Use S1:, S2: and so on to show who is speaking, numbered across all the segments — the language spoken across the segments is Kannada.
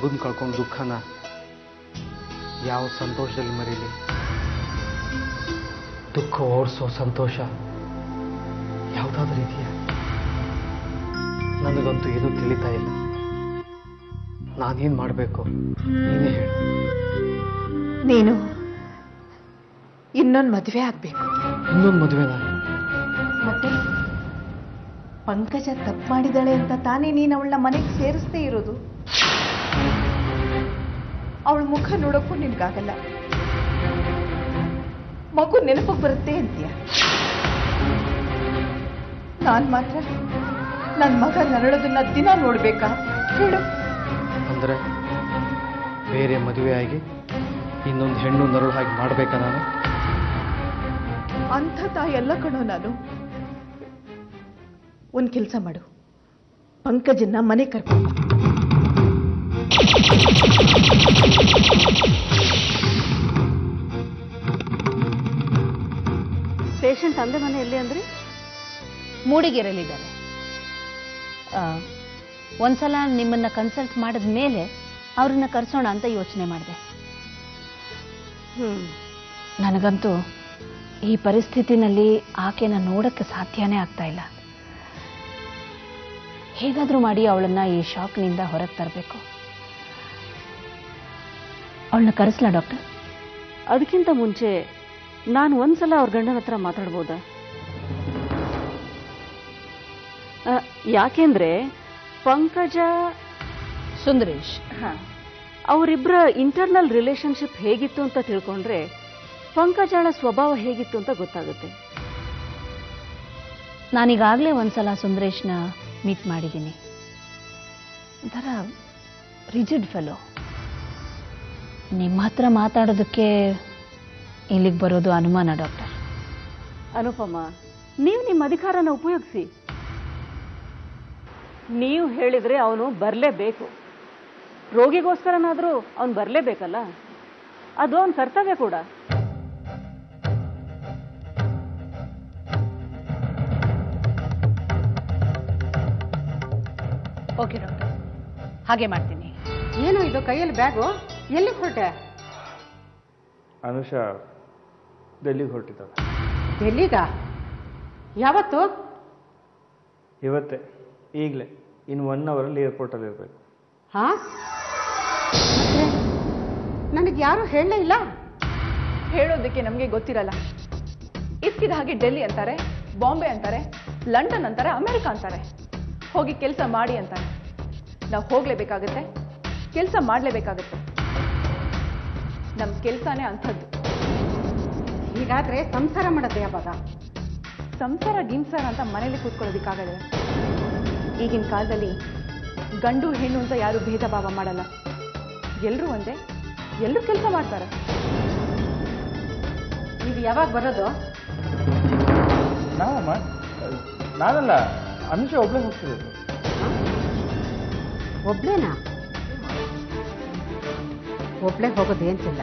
S1: ಮಗನ್ ಕಳ್ಕೊಂಡು ದುಃಖನ ಯಾವ ಸಂತೋಷದಲ್ಲಿ ಮರೀಲಿ? ದುಃಖ ಓಡಿಸೋ ಸಂತೋಷ ಯಾವುದಾದ್ರೂ ಇದೆಯಾ? ನನಗಂತೂ ಏನೂ ತಿಳಿತಾ ಇಲ್ಲ. ನಾನೇನು ಮಾಡಬೇಕು ನೀನೇ ಹೇಳು.
S2: ನೀನು ಇನ್ನೊಂದು ಮದುವೆ ಆಗ್ಬೇಕು.
S1: ಇನ್ನೊಂದು ಮದುವೆನಾ?
S2: ಮತ್ತೆ ಪಂಕಜ ತಪ್ಪು ಮಾಡಿದಾಳೆ ಅಂತ ತಾನೇ ನೀನು ಅವಳನ್ನ ಮನೆಗೆ ಸೇರಿಸ್ತೇ ಇರೋದು. ಅವಳ ಮುಖ ನೋಡೋಕ್ಕೂ ನಿನ್ಗಾಗಲ್ಲ. ಮಗು ನೆನಪಿಗೆ ಬರುತ್ತೆ ಅಂತೀಯ. ನಾನ್ ಮಾತ್ರ ನನ್ನ ಮಗ ನರಳೋದನ್ನ ದಿನ ನೋಡ್ಬೇಕಾ ಹೇಳು?
S1: ಅಂದ್ರೆ ಬೇರೆ ಮದುವೆ ಆಗಿ ಇನ್ನೊಂದು ಹೆಣ್ಣು ನರಳು ಹಾಗೆ ಮಾಡ್ಬೇಕಾ ನಾನು?
S2: ಅಂಥ ತಾಯಿ ಎಲ್ಲ ಕಣೋ ನಾನು. ಒಂದ್ ಕೆಲಸ ಮಾಡು, ಪಂಕಜನ್ನ ಮನೆ ಕರ್ಕೊಂಡು.
S3: ಪೇಷಂಟ್ ತಂದೆ ಮನೆ ಎಲ್ಲಿ ಅಂದ್ರೆ?
S4: ಮೂಡಿಗೆರೆಯಲ್ಲಿದ್ದಾರೆ. ಒಂದ್ಸಲ ನಿಮ್ಮನ್ನ ಕನ್ಸಲ್ಟ್ ಮಾಡಿದ ಮೇಲೆ ಅವ್ರನ್ನ ಕರೆಸೋಣ ಅಂತ ಯೋಚನೆ ಮಾಡಿದೆ. ನನಗಂತೂ ಈ ಪರಿಸ್ಥಿತಿನಲ್ಲಿ ಆಕೆನ ನೋಡಕ್ಕೆ ಸಾಧ್ಯನೇ ಆಗ್ತಾ ಇಲ್ಲ. ಹೇಗಾದ್ರೂ ಮಾಡಿ ಅವಳನ್ನ ಈ ಶಾಕ್ನಿಂದ ಹೊರಗೆ ತರಬೇಕು. ಅವಳನ್ನ ಕರೆಸ್ಲಾ ಡಾಕ್ಟರ್?
S3: ಅದಕ್ಕಿಂತ ಮುಂಚೆ ನಾನು ಒಂದ್ಸಲ ಅವ್ರ ಗಂಡನ ಹತ್ರ ಮಾತಾಡ್ಬೋದಾ? ಯಾಕೆಂದ್ರೆ ಪಂಕಜ
S4: ಸುಂದರೇಶ್
S3: ಅವರಿಬ್ಬರ ಇಂಟರ್ನಲ್ ರಿಲೇಶನ್ಶಿಪ್ ಹೇಗಿತ್ತು ಅಂತ ತಿಳ್ಕೊಂಡ್ರೆ ಪಂಕಜಳ ಸ್ವಭಾವ ಹೇಗಿತ್ತು ಅಂತ ಗೊತ್ತಾಗುತ್ತೆ.
S4: ನಾನೀಗಾಗಲೇ ಒಂದ್ಸಲ ಸುಂದರೇಶ್ನ ಮೀಟ್ ಮಾಡಿದ್ದೀನಿ. ಒಂಥರ ರಿಜಿಡ್ ಫೆಲೋ. ನಿಮ್ಮ ಹತ್ರ ಮಾತಾಡೋದಕ್ಕೆ ಇಲ್ಲಿಗೆ ಬರೋದು ಅನುಮಾನ ಡಾಕ್ಟರ್.
S3: ಅನುಪಮ, ನೀವು ನಿಮ್ಮ ಅಧಿಕಾರನ ಉಪಯೋಗಿಸಿ. ನೀವು ಹೇಳಿದ್ರೆ ಅವನು ಬರಲೇಬೇಕು. ರೋಗಿಗೋಸ್ಕರನಾದರೂ ಅವನು ಬರಲೇಬೇಕಲ್ಲ, ಅದು ಅವನ ಕರ್ತವ್ಯ ಕೂಡ.
S4: ಓಕೆ ಡಾಕ್ಟರ್, ಹಾಗೆ ಮಾಡ್ತೀನಿ.
S5: ಏನು ಇದು ಕೈಯಲ್ಲಿ ಬ್ಯಾಗು? ಎಲ್ಲಿಗೆ ಹೊರಟೆ?
S1: ಅನುಷಾ ಡೆಲ್ಲಿಗೆ ಹೊರಟಿದ್ದಾಳೆ.
S5: ಡೆಲ್ಲಿಗ? ಯಾವತ್ತು?
S1: ಇವತ್ತೇ, ಈಗಲೇ. ಇನ್ನು 1 ಅವರಲ್ಲಿ ಏರ್ಪೋರ್ಟಲ್ಲಿ ಇರಬೇಕು.
S5: ಹಾ? ನನಗೆ ಯಾರು ಹೇಳಲೇ ಇಲ್ಲ.
S2: ಹೇಳೋದಕ್ಕೆ ನಮಗೆ ಗೊತ್ತಿರಲ್ಲ. ಇಸ್ಕಿದ ಹಾಗೆ ಡೆಲ್ಲಿ ಅಂತಾರೆ, ಬಾಂಬೆ ಅಂತಾರೆ, ಲಂಡನ್ ಅಂತಾರೆ, ಅಮೆರಿಕ ಅಂತಾರೆ. ಹೋಗಿ ಕೆಲಸ ಮಾಡಿ ಅಂತಾರೆ. ನಾವು ಹೋಗ್ಲೇಬೇಕಾಗತ್ತೆ, ಕೆಲಸ ಮಾಡಲೇಬೇಕಾಗತ್ತೆ. ನಮ್ಮ ಕೆಲಸನೇ ಅಂಥದ್ದು.
S5: ಹೀಗಾದ್ರೆ ಸಂಸಾರ ಮಾಡೋದು ಯಾವಾಗ?
S2: ಸಂಸಾರ ಗಿಂಸಾರ ಅಂತ ಮನೇಲಿ ಕೂತ್ಕೊಳ್ಳೋದಕ್ಕಾಗಲ್ಲ. ಈಗಿನ ಕಾಲದಲ್ಲಿ ಗಂಡು ಹೆಣ್ಣು ಅಂತ ಯಾರು ಭೇದ ಭಾವ ಮಾಡಲ್ಲ. ಎಲ್ಲರೂ ಒಂದೇ, ಎಲ್ಲರೂ ಕೆಲಸ ಮಾಡ್ತಾರೆ.
S5: ನೀವು ಯಾವಾಗ ಬರೋದು?
S1: ನಾವಮ್ಮ, ನಾನಲ್ಲ, ಅನುಷಾ ಒಬ್ಬಳೇ ಹೋಗ್ತಿರೋದು.
S5: ಒಬ್ಳೇನಾ? ಒಬ್ಳೇ ಹೋಗೋದು ಏನ್ಸಿಲ್ಲ.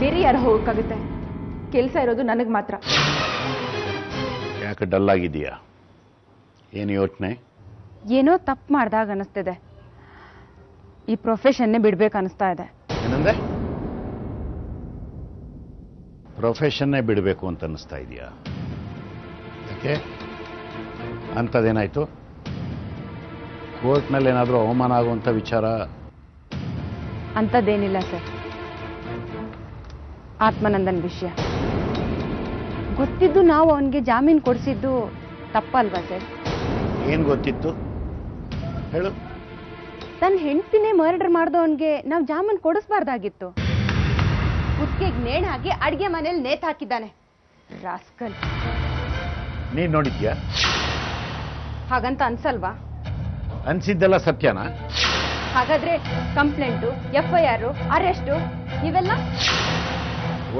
S2: ಬೇರೆ ಯಾರು ಹೋಗೋಕ್ಕಾಗುತ್ತೆ? ಕೆಲಸ ಇರೋದು ನನಗೆ ಮಾತ್ರ.
S6: ಯಾಕೆ ಡಲ್ ಆಗಿದೆಯಾ? ಏನು ಯೋಚನೆ?
S7: ಏನೋ ತಪ್ಪು ಮಾಡ್ದಾಗ ಅನಿಸ್ತಿದೆ. ಈ ಪ್ರೊಫೆಷನ್ನೇ ಬಿಡ್ಬೇಕು ಅನಿಸ್ತಾ ಇದೆ.
S6: ಏನಂದ್ರೆ? ಪ್ರೊಫೆಷನ್ನೇ ಬಿಡಬೇಕು ಅಂತ ಅನಿಸ್ತಾ ಇದೆಯಾ? ಯಾಕೆ? ಅಂಥದ್ದೇನಾಯ್ತು? ಕೋರ್ಟ್ನಲ್ಲಿ ಏನಾದರೂ ಅವಮಾನ ಆಗುವಂಥ ವಿಚಾರ?
S7: ಅಂಥದ್ದೇನಿಲ್ಲ ಸರ್. ಆತ್ಮನಂದನ್ ವಿಷಯ ಗೊತ್ತಿದ್ದು ನಾವು ಅವನಿಗೆ ಜಾಮೀನು ಕೊಡಿಸಿದ್ದು ತಪ್ಪಲ್ವಾ ಸರ್?
S6: ಏನು ಗೊತ್ತಿತ್ತು ಹೇಳು.
S7: ತನ್ನ ಹೆಂಡತಿನೇ ಮರ್ಡರ್ ಮಾಡ್ದವನ್ಗೆ ನಾವು ಜಾಮೀನು ಕೊಡಿಸ್ಬಾರ್ದಾಗಿತ್ತು. ಕುತ್ತಿಗೆಗೆ ನೇಣು ಹಾಕಿ ಅಡಿಗೆ ಮನೇಲಿ ನೇತು ಹಾಕಿದ್ದಾನೆ ರಾಸ್ಕಲ್.
S6: ನೀನು ನೋಡಿದ್ಯಾ?
S7: ಹಾಗಂತ ಅನ್ಸಲ್ವಾ?
S6: ಅನ್ಸಿದ್ದೆಲ್ಲ ಸತ್ಯನಾ?
S7: ಹಾಗಾದ್ರೆ ಕಂಪ್ಲೇಂಟು, FIR, ಅರೆಸ್ಟು ಇವೆಲ್ಲ?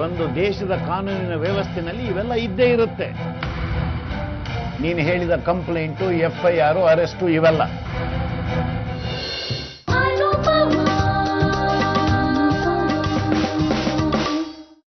S6: ಒಂದು ದೇಶದ ಕಾನೂನಿನ ವ್ಯವಸ್ಥೆನಲ್ಲಿ ಇವೆಲ್ಲ ಇದ್ದೇ ಇರುತ್ತೆ. ನೀನು ಹೇಳಿದ ಕಂಪ್ಲೇಂಟು, FIR, ಅರೆಸ್ಟು ಇವೆಲ್ಲ